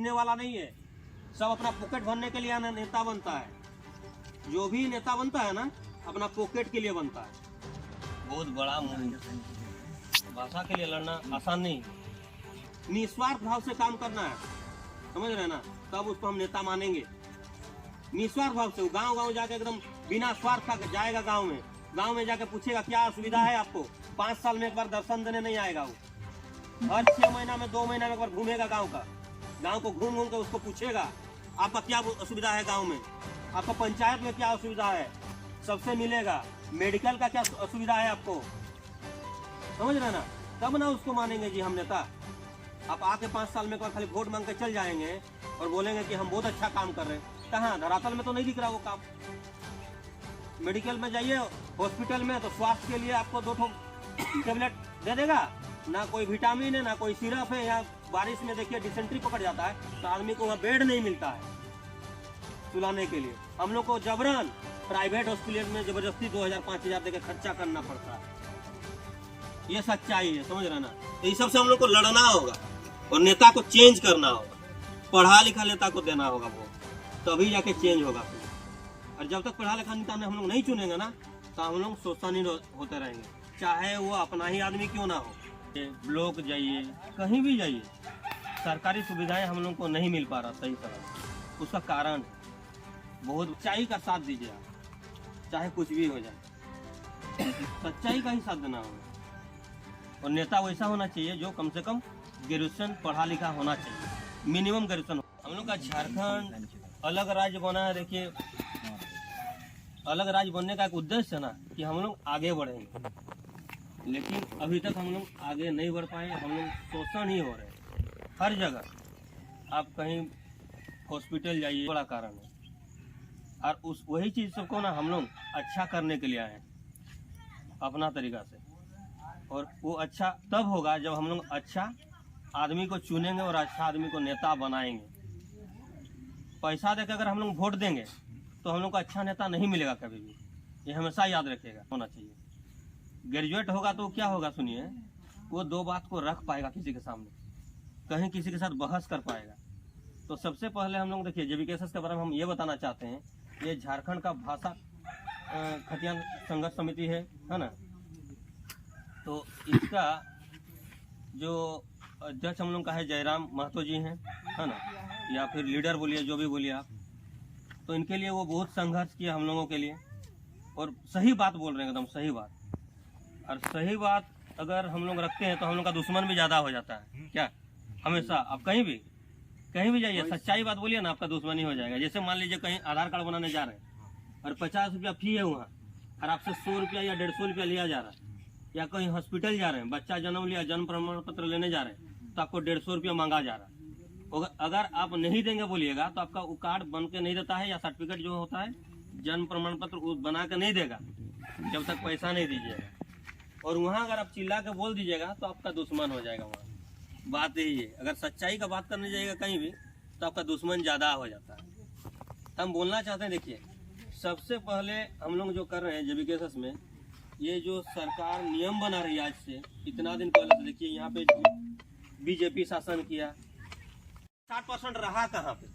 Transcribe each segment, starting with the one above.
सुनने वाला नहीं है। सब अपना पॉकेट भरने के लिए नेता बनता है। जो भी नेता बनता है ना, अपना पॉकेट के लिए बनता है। बहुत बड़ा भाषा के लिए लड़ना आसान नहीं, निस्वार्थ भाव से काम करना है, समझ रहे ना, तब उसको हम नेता मानेंगे। निस्वार्थ भाव से गांव गांव जाके एकदम बिना स्वार्थ का जाएगा। गांव में जाके पूछेगा क्या असुविधा है आपको। 5 साल में एक बार दर्शन देने नहीं आएगा वो। हर 6 महीना में 2 महीना में एक बार घूमेगा गांव को घूम के उसको पूछेगा आपका क्या असुविधा है गांव में, आपका पंचायत में क्या असुविधा है, सबसे मिलेगा। मेडिकल का क्या असुविधा है आपको, समझ रहे ना, तब ना उसको मानेंगे जी हम नेता। आप आके 5 साल में एक बार खाली वोट मांग के चल जाएंगे और बोलेंगे कि हम बहुत अच्छा काम कर रहे हैं। कहाँ, धरातल में तो नहीं दिख रहा वो काम। मेडिकल में जाइए, हॉस्पिटल में, तो स्वास्थ्य के लिए आपको 2 टेबलेट दे देगा, ना कोई विटामिन है ना कोई सिरप है। या बारिश में देखिए डिसेंट्री पकड़ जाता है तो आदमी को वहाँ बेड नहीं मिलता है सुलाने के लिए। हम लोग को जबरन प्राइवेट हॉस्पिटल में जबरदस्ती 2000-5000 देकर खर्चा करना पड़ता है। ये सच्चाई है, समझ रहे ना। तो इस सबसे हम लोग को लड़ना होगा और नेता को चेंज करना होगा। पढ़ा लिखा नेता को देना होगा वो, तभी जाके चेंज होगा। और जब तक पढ़ा लिखा नेता हम लोग नहीं चुनेंगे ना, तो हम लोग शोषण होते रहेंगे, चाहे वो अपना ही आदमी क्यों ना हो। ब्लॉक जाइए, कहीं भी जाइए, सरकारी सुविधाएं हम लोग को नहीं मिल पा रहा सही तरह। उसका कारण बहुत सच्चाई का साथ दीजिए आप, चाहे कुछ भी हो जाए, सच्चाई का ही साथ देना होगा। और नेता वैसा होना चाहिए जो कम से कम ग्रेजुएशन पढ़ा लिखा होना चाहिए, मिनिमम ग्रेजुएशन। हम लोग का झारखंड अलग राज्य बना है। देखिए, अलग राज्य बनने का एक उद्देश्य है ना कि हम लोग आगे बढ़ेंगे, लेकिन अभी तक हम लोग आगे नहीं बढ़ पाए। हम लोग शोषण ही हो रहे हैं हर जगह। आप कहीं हॉस्पिटल जाइए, बड़ा कारण है। और वही चीज़ सबको ना हम लोग अच्छा करने के लिए आए हैं अपना तरीका से। और वो अच्छा तब होगा जब हम लोग अच्छा आदमी को चुनेंगे और अच्छा आदमी को नेता बनाएंगे। पैसा देकर अगर हम लोग वोट देंगे तो हम लोग को अच्छा नेता नहीं मिलेगा कभी भी, ये हमेशा याद रखिएगा, होना चाहिए। ग्रेजुएट होगा तो क्या होगा सुनिए, वो 2 बात को रख पाएगा किसी के सामने, कहीं किसी के साथ बहस कर पाएगा। तो सबसे पहले हम लोग देखिए JBKSS के बारे में हम ये बताना चाहते हैं। ये झारखंड का भाषा खतियान संघर्ष समिति है ना। तो इसका जो अध्यक्ष हम लोग का है जयराम महतो जी हैं, है ना, या फिर लीडर बोलिए, जो भी बोलिए आप। तो इनके लिए वो बहुत संघर्ष किया हम लोगों के लिए, और सही बात बोल रहे हैं, एकदम सही बात। और सही बात अगर हम लोग रखते हैं तो हम लोग का दुश्मन भी ज़्यादा हो जाता है। क्या, हमेशा आप कहीं भी जाइए, सच्चाई बात बोलिए ना, आपका दुश्मन ही हो जाएगा। जैसे मान लीजिए कहीं आधार कार्ड बनाने जा रहे हैं और 50 रुपया फी है वहाँ, और आपसे 100 रुपया या 150 रुपया लिया जा रहा है। या कहीं हॉस्पिटल जा रहे हैं, बच्चा जन्म लिया, जन्म प्रमाण पत्र लेने जा रहे हैं, तो आपको 150 रुपया मांगा जा रहा है। अगर आप नहीं देंगे बोलिएगा तो आपका वो कार्ड बन के नहीं देता है, या सर्टिफिकेट जो होता है जन्म प्रमाण पत्र वो बना के नहीं देगा जब तक पैसा नहीं दीजिएगा। और वहाँ अगर आप चिल्ला के बोल दीजिएगा तो आपका दुश्मन हो जाएगा। वहाँ बात यही है, अगर सच्चाई का बात करने जाइएगा कहीं भी तो आपका दुश्मन ज़्यादा हो जाता है। हम बोलना चाहते हैं, देखिए सबसे पहले हम लोग जो कर रहे हैं JBKSS में, ये जो सरकार नियम बना रही है आज से इतना दिन पहले, तो देखिए यहाँ पे BJP शासन किया, 60% रहा कहाँ पे,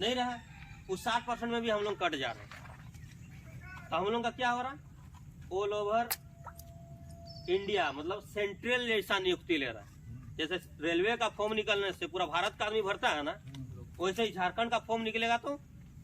नहीं रहा। उस 60% में भी हम लोग कट जा रहे हैं। तो हम लोग का क्या हो रहा, ऑल ओवर इंडिया, मतलब सेंट्रल जैसा नियुक्ति ले रहा है। जैसे रेलवे का फॉर्म निकलने से पूरा भारत का आदमी भरता है ना, वैसे ही झारखंड का फॉर्म निकलेगा तो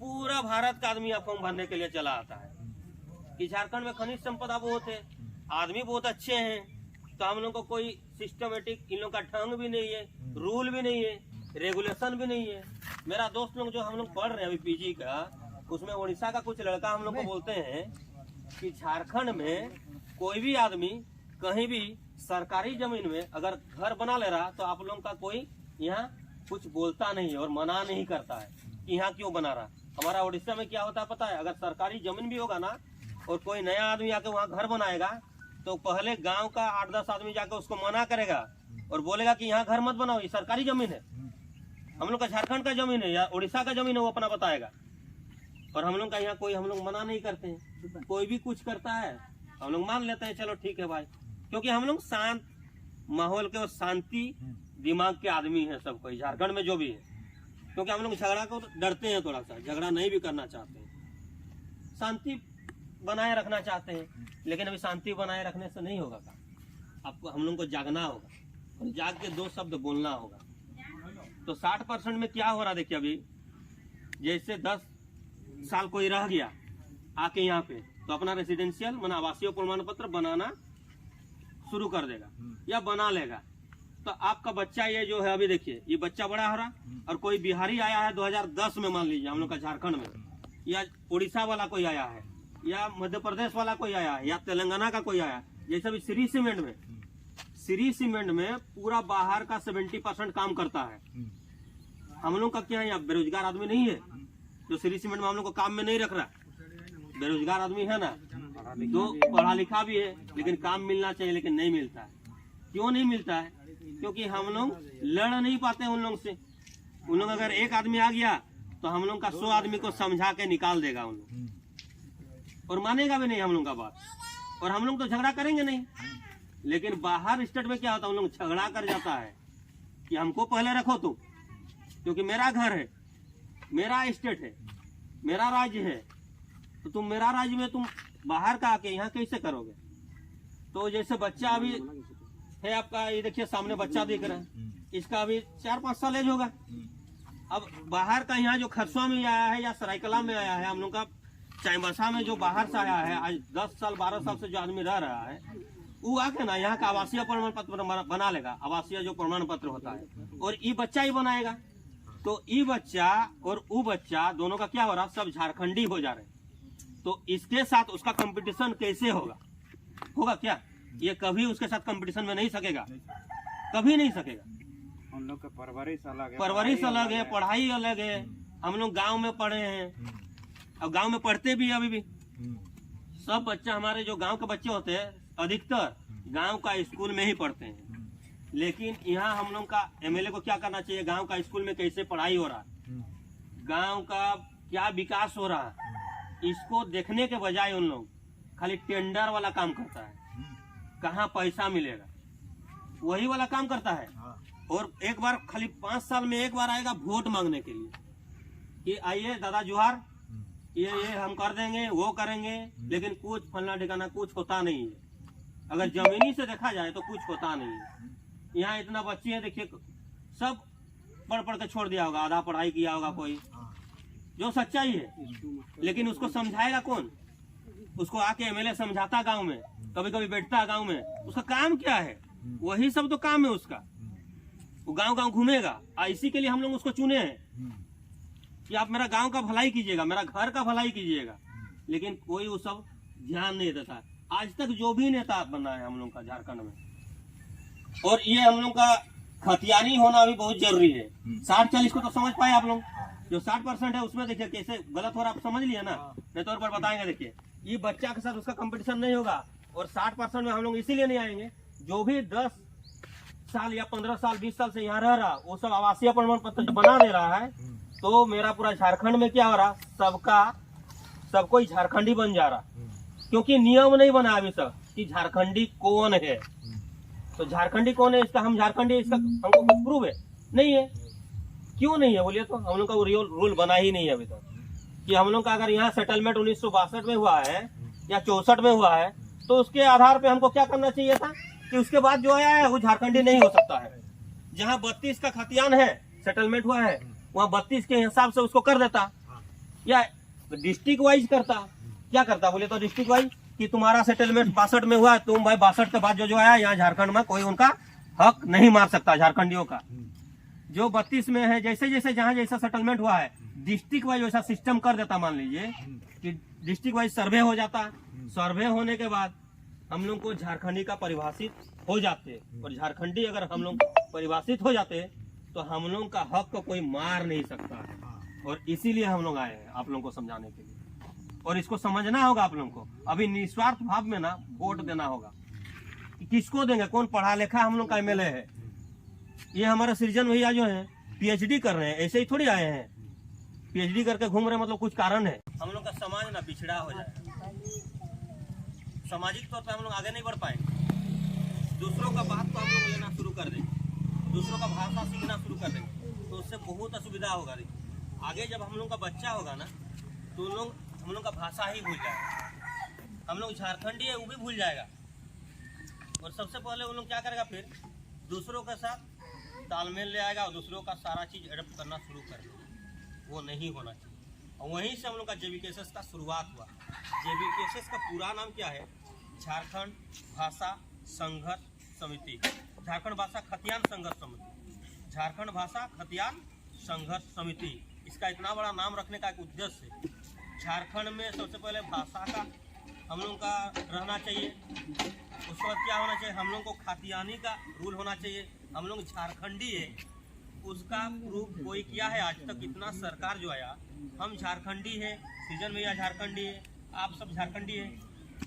पूरा भारत का आदमी यहाँ फॉर्म भरने के लिए चला आता है। कि झारखंड में खनिज संपदा बहुत है, आदमी बहुत अच्छे हैं, तो हम लोग को कोई सिस्टमेटिक इन लोग का ढंग भी नहीं है, रूल भी नहीं है, रेगुलेशन भी नहीं है। मेरा दोस्त लोग जो हम लोग पढ़ रहे हैं अभी PG का, उसमें उड़ीसा का कुछ लड़का हम लोग को बोलते हैं कि झारखंड में कोई भी आदमी कहीं भी सरकारी जमीन में अगर घर बना ले रहा तो आप लोग का कोई यहाँ कुछ बोलता नहीं है और मना नहीं करता है कि यहाँ क्यों बना रहा। हमारा उड़ीसा में क्या होता है पता है, अगर सरकारी जमीन भी होगा ना और कोई नया आदमी आके वहाँ घर बनाएगा तो पहले गांव का 8-10 आदमी जाकर उसको मना करेगा और बोलेगा कि यहाँ घर मत बनाओ, ये सरकारी जमीन है, हम लोग का झारखंड का जमीन है या उड़ीसा का जमीन है, वो अपना बताएगा। और हम लोग का यहाँ कोई हम लोग मना नहीं करते हैं। कोई भी कुछ करता है हम लोग मान लेते हैं, चलो ठीक है भाई, क्योंकि हम लोग शांत माहौल के और शांति दिमाग के आदमी हैं सब कोई, झारखंड में जो भी है। क्योंकि हम लोग झगड़ा को डरते हैं, थोड़ा सा झगड़ा नहीं भी करना चाहते हैं, शांति बनाए रखना चाहते हैं। लेकिन अभी शांति बनाए रखने से नहीं होगा काम, आपको हम लोग को जागना होगा और जाग के 2 शब्द बोलना होगा। तो 60% में क्या हो रहा देखिए, अभी जैसे 10 साल कोई रह गया आके यहाँ पे, तो अपना रेसिडेंशियल माना आवासीय प्रमाण पत्र बनाना शुरू कर देगा या बना लेगा। तो आपका बच्चा ये जो है, अभी देखिए ये बच्चा बड़ा हो रहा, और कोई बिहारी आया है 2010 में, मान लीजिए हम लोग का झारखंड में, या उड़ीसा वाला कोई आया है, या मध्य प्रदेश वाला कोई आया है, या तेलंगाना का कोई आया है। जैसे अभी श्री सीमेंट में पूरा बाहर का 70% काम करता है। हम लोग का क्या है, यहाँ बेरोजगार आदमी नहीं है जो श्री सीमेंट में हम लोग को काम में नहीं रख रहा। बेरोजगार आदमी है ना, तो पढ़ा लिखा भी है, लेकिन काम मिलना चाहिए, लेकिन नहीं मिलता है। क्यों नहीं मिलता है? क्योंकि हम लोग लड़ नहीं पाते उन लोग से। उन लोग अगर एक आदमी आ गया तो हम लोग का 100 आदमी को समझा के निकाल देगा उन लोग, और मानेगा भी नहीं हम लोग का बात, और हम लोग तो झगड़ा करेंगे नहीं। लेकिन बाहर स्टेट में क्या होता है, उन लोग झगड़ा कर जाता है कि हमको पहले रखो तुम, क्योंकि मेरा घर है, मेरा स्टेट है, मेरा राज्य है, तो तुम मेरा राज्य में तुम बाहर का आके यहाँ कैसे करोगे। तो जैसे बच्चा अभी है आपका, ये देखिए सामने बच्चा दिख रहा है, इसका अभी 4-5 साल एज होगा। अब बाहर का यहाँ जो खरसुआ में आया है या सरायकला में आया है, हम लोग का चाईबासा में जो बाहर से आया है, आज 10 साल 12 साल से जो आदमी रह रहा है, वो आके ना यहाँ का आवासीय प्रमाण पत्र बना लेगा। आवासीय जो प्रमाण पत्र होता है, और ये बच्चा ही बनाएगा। तो ये बच्चा और वो बच्चा दोनों का क्या हो रहा, सब झारखंडी हो जा रहे। तो इसके साथ उसका कंपटीशन कैसे होगा? होगा क्या? ये कभी उसके साथ कंपटीशन में नहीं सकेगा, कभी नहीं सकेगा। उन लोग का परवरिश अलग है, पढ़ाई अलग है। हम लोग गांव में पढ़े हैं, और गांव में पढ़ते भी अभी भी। सब बच्चा हमारे जो गांव के बच्चे होते हैं, अधिकतर गांव का स्कूल में ही पढ़ते हैं। लेकिन यहाँ हम लोग का एमएलए को क्या करना चाहिए, गांव का स्कूल में कैसे पढ़ाई हो रहा, गांव का क्या विकास हो रहा, इसको देखने के बजाय उन लोग खाली टेंडर वाला काम करता है, कहाँ पैसा मिलेगा वही वाला काम करता है। और एक बार खाली 5 साल में एक बार आएगा वोट मांगने के लिए कि आइए दादा जुहार, ये हम कर देंगे, वो करेंगे, लेकिन कुछ फलना ठिकाना कुछ होता नहीं है। अगर जमीनी से देखा जाए तो कुछ होता नहीं है। यहाँ इतना बच्चे हैं, देखिए सब पढ़ के छोड़ दिया होगा, आधा पढ़ाई किया होगा कोई, जो सच्चाई है। लेकिन उसको समझाएगा कौन? उसको आके एमएलए समझाता गांव में, कभी कभी बैठता गांव में, उसका काम क्या है? वही सब तो काम है उसका। वो गांव गांव घूमेगा। इसी के लिए हम लोग उसको चुने हैं कि आप मेरा गांव का भलाई कीजिएगा, मेरा घर का भलाई कीजिएगा। लेकिन कोई वो सब ध्यान नहीं देता। आज तक जो भी नेता बना है हम लोग का झारखंड में, और ये हम लोग का खतियानी होना भी बहुत जरूरी है। 60-40 को तो समझ पाए आप लोग, जो 60% है उसमें देखिए कैसे गलत हो रहा, आप समझ लिया ना। मैं तौर पर बताएंगे, देखिए ये बच्चा के साथ उसका कंपटीशन नहीं होगा। और 60% में हम लोग इसीलिए नहीं आएंगे, जो भी 10 साल या 15 साल 20 साल से यहाँ रह रहा, वो सब आवासीय प्रमाण पत्र बना दे रहा है। तो मेरा पूरा झारखंड में क्या हो रहा, सब कोई झारखंडी बन जा रहा, क्योंकि नियम नहीं बना अभी तक कि झारखंडी कौन है। तो झारखंडी कौन है इसका, हम झारखंडी, इसका हमको कुछ प्रूव है? नहीं है। क्यों नहीं है बोलिए तो? हम लोग का वो रूल बना ही नहीं है अभी तक कि हम लोग का अगर यहाँ सेटलमेंट 1962 में हुआ है या 64 में हुआ है, तो उसके आधार पे हमको क्या करना चाहिए था कि उसके बाद जो आया है वो झारखंडी नहीं हो सकता है। जहाँ 32 का खतियान है, सेटलमेंट हुआ है, वहाँ 32 के हिसाब से उसको कर देता, या डिस्ट्रिक्ट वाइज करता। क्या करता बोले तो, डिस्ट्रिक्ट वाइज कि तुम्हारा सेटलमेंट 62 में हुआ, तुम भाई 62 के बाद जो आया यहाँ झारखंड में कोई उनका हक नहीं मार सकता झारखंडियों का। जो 32 में है, जैसे जैसे जहाँ जैसा सेटलमेंट हुआ है, डिस्ट्रिक्ट वाइज वैसा सिस्टम कर देता। मान लीजिए कि डिस्ट्रिक्ट वाइज सर्वे हो जाता, सर्वे होने के बाद हम लोग को झारखंडी का परिभाषित हो जाते, और झारखंडी अगर हम लोग परिभाषित हो जाते तो हम लोग का हक को कोई मार नहीं सकता है। और इसीलिए हम लोग आए हैं आप लोगों को समझाने के लिए, और इसको समझना होगा आप लोगों को। अभी निस्वार्थ भाव में ना वोट देना होगा कि किसको देंगे, कौन पढ़ा लिखा हम लोग का एमएलए है। ये हमारे सृजन भैया जो है पीएचडी कर रहे हैं, ऐसे ही थोड़ी आए हैं पीएचडी करके घूम रहे, मतलब कुछ कारण है। हम लोग का समाज ना पिछड़ा हो जाए, सामाजिक तौर पर हम लोग आगे नहीं बढ़ पाएंगे। दूसरों का बात तो हम लोग लेना शुरू कर देंगे, दूसरों का भाषा सीखना शुरू कर देंगे। तो उससे बहुत असुविधा होगा। आगे जब हम लोग का बच्चा होगा ना तो हम लोग का भाषा ही भूल जाएगा। हम लोग झारखंडी है वो भी भूल जाएगा। और सबसे पहले वो लोग क्या करेगा, फिर दूसरों के साथ तालमेल ले आएगा और दूसरों का सारा चीज़ एडप्ट करना शुरू कर देगा। वो नहीं होना चाहिए। और वहीं से हम लोग का JBKSS का शुरुआत हुआ। JBKSS का पूरा नाम क्या है? झारखंड भाषा संघर्ष समिति, झारखंड भाषा खतियान संघर्ष समिति, झारखंड भाषा खतियान संघर्ष समिति। इसका इतना बड़ा नाम रखने का एक उद्देश्य है। झारखंड में सबसे पहले भाषा का हम लोग का रहना चाहिए। उसके बाद क्या होना चाहिए? हम लोग को खातियानी का रूल होना चाहिए। हम लोग झारखंडी है, उसका प्रूफ कोई किया है आज तक? इतना सरकार जो आया, हम झारखंडी है, सीजन भैया झारखंडी है, आप सब झारखंडी है,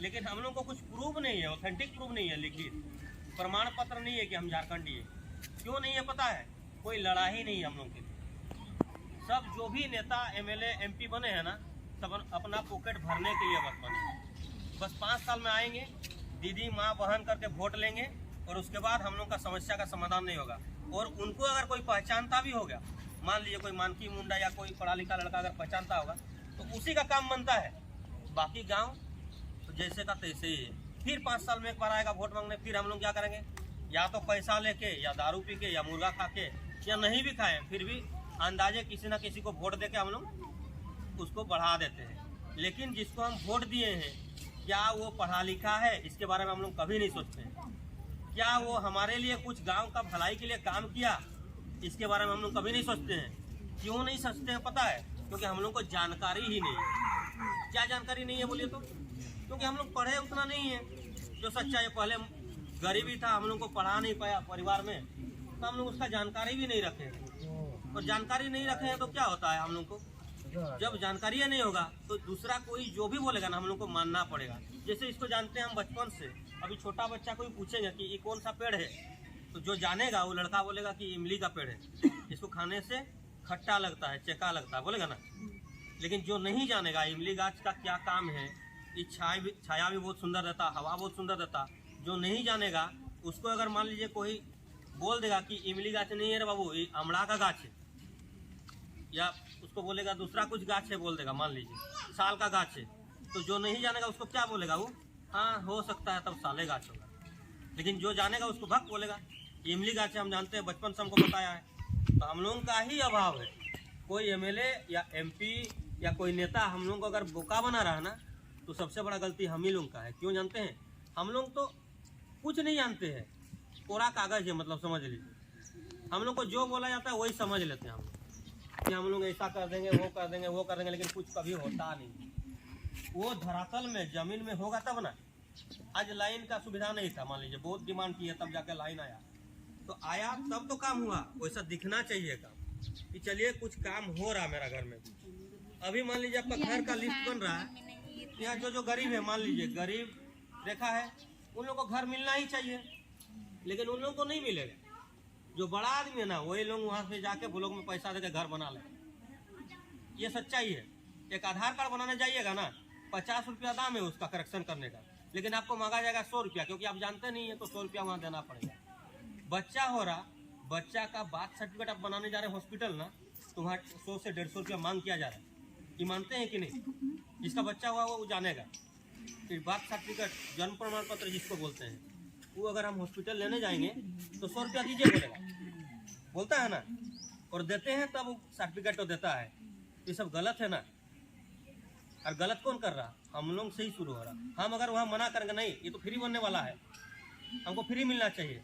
लेकिन हम लोग को कुछ प्रूफ नहीं है, ऑथेंटिक प्रूफ नहीं है, लिखित प्रमाण पत्र नहीं है कि हम झारखंडी है। क्यों नहीं है पता है? कोई लड़ा ही नहीं है हम लोग के। सब जो भी नेता MLA MP बने हैं ना, सब अपना पॉकेट भरने के लिए बस बने। बस 5 साल में आएंगे, दीदी माँ बहन करके वोट लेंगे और उसके बाद हम लोग का समस्या का समाधान नहीं होगा। और उनको अगर कोई पहचानता भी हो गया, मान लीजिए कोई मानकी मुंडा या कोई पढ़ा लिखा लड़का अगर पहचानता होगा तो उसी का काम बनता है। बाकी गाँव तो जैसे का तैसे ही है। फिर 5 साल में एक बार आएगा वोट मांगने, फिर हम लोग क्या करेंगे? या तो पैसा लेके, या दारू पी के, या मुर्गा खा के, या नहीं भी खाएं, फिर भी अंदाजे किसी न किसी को वोट देके हम लोग उसको बढ़ा देते हैं। लेकिन जिसको हम वोट दिए हैं, क्या वो पढ़ा लिखा है? इसके बारे में हम लोग कभी नहीं सोचते हैं। क्या वो हमारे लिए कुछ गांव का भलाई के लिए काम किया? इसके बारे में हम लोग कभी नहीं सोचते हैं। क्यों नहीं सोचते हैं पता है? क्योंकि हम लोग को जानकारी ही नहीं है। क्या जानकारी नहीं है बोलिए तो? क्योंकि हम लोग पढ़े उतना नहीं है। जो सच्चाई है, पहले गरीबी था, हम लोग को पढ़ा नहीं पाया परिवार में, तो हम लोग उसका जानकारी भी नहीं रखे। और जानकारी नहीं रखे हैं तो क्या होता है? हम लोग को जब जानकारी नहीं होगा तो दूसरा कोई जो भी बोलेगा ना हम लोग को मानना पड़ेगा। जैसे इसको जानते हैं हम बचपन से। अभी छोटा बच्चा कोई पूछेगा कि ये कौन सा पेड़ है, तो जो जानेगा वो लड़का बोलेगा कि इमली का पेड़ है, इसको खाने से खट्टा लगता है, चेका लगता है, बोलेगा ना। लेकिन जो नहीं जानेगा इमली गाछ का क्या काम है, ये छाया भी बहुत सुंदर रहता, हवा बहुत सुंदर रहता, जो नहीं जानेगा उसको अगर मान लीजिए कोई बोल देगा कि इमली गाछ नहीं है रे बाबू, ये अमड़ा का गाछ है, या उसको बोलेगा दूसरा कुछ गाछ है, बोल देगा मान लीजिए साल का गाछ है, तो जो नहीं जानेगा उसको क्या बोलेगा वो? हाँ हो सकता है तब साले गाछ होगा। लेकिन जो जानेगा उसको भक्त बोलेगा। इमली गाछ है, हम जानते हैं, बचपन से हमको बताया है। तो हम लोगों का ही अभाव है। कोई MLA या MP या कोई नेता हम लोग को अगर बोका बना रहा है ना, तो सबसे बड़ा गलती हम ही लोग का है। क्यों जानते हैं? हम लोग तो कुछ नहीं जानते हैं, कोरा कागज है, मतलब समझ लीजिए। हम लोग को जो बोला जाता है वही समझ लेते हैं हम लोग कि हम लोग ऐसा कर देंगे, वो कर देंगे, वो कर देंगे, लेकिन कुछ कभी होता नहीं। वो धरातल में जमीन में होगा तब ना। आज लाइन का सुविधा नहीं था, मान लीजिए बहुत डिमांड की है तब जाके लाइन आया, तो आया तब तो काम हुआ। वैसा दिखना चाहिए काम कि चलिए कुछ काम हो रहा है मेरा घर में। अभी मान लीजिए आपका घर का लिस्ट बन रहा है, यहाँ जो गरीब है, मान लीजिए गरीब रेखा है, उन लोगों को घर मिलना ही चाहिए, लेकिन उन लोगों को नहीं मिलेगा। जो बड़ा आदमी है ना, वही लोग वहाँ से जाके ब्लॉक में पैसा देके घर बना ले। ये सच्चाई है। एक आधार कार्ड बनाने जाइएगा ना, 50 रुपया दाम है उसका करेक्शन करने का, लेकिन आपको मांगा जाएगा 100 रुपया, क्योंकि आप जानते नहीं है तो 100 रुपया वहाँ देना पड़ेगा। बच्चा हो रहा, बच्चा का बार्थ सर्टिफिकेट आप बनाने जा रहे हैं हॉस्पिटल ना, तो वहाँ 100 से 150 रुपया मांग किया जा रहा है। ये मानते हैं कि नहीं? जिसका बच्चा हुआ वो जानेगा। फिर बार्थ सर्टिफिकेट, जन्म प्रमाण पत्र जिसको बोलते हैं, वो अगर हम हॉस्पिटल लेने जाएंगे तो 100 रुपया दीजिए बोलेगा, बोलता है ना, और देते हैं तब सर्टिफिकेट तो देता है। ये सब गलत है ना। और गलत कौन कर रहा? हम लोग से ही शुरू हो रहा। हम अगर वहाँ मना करेंगे नहीं ये तो फ्री बनने वाला है, हमको फ्री मिलना चाहिए,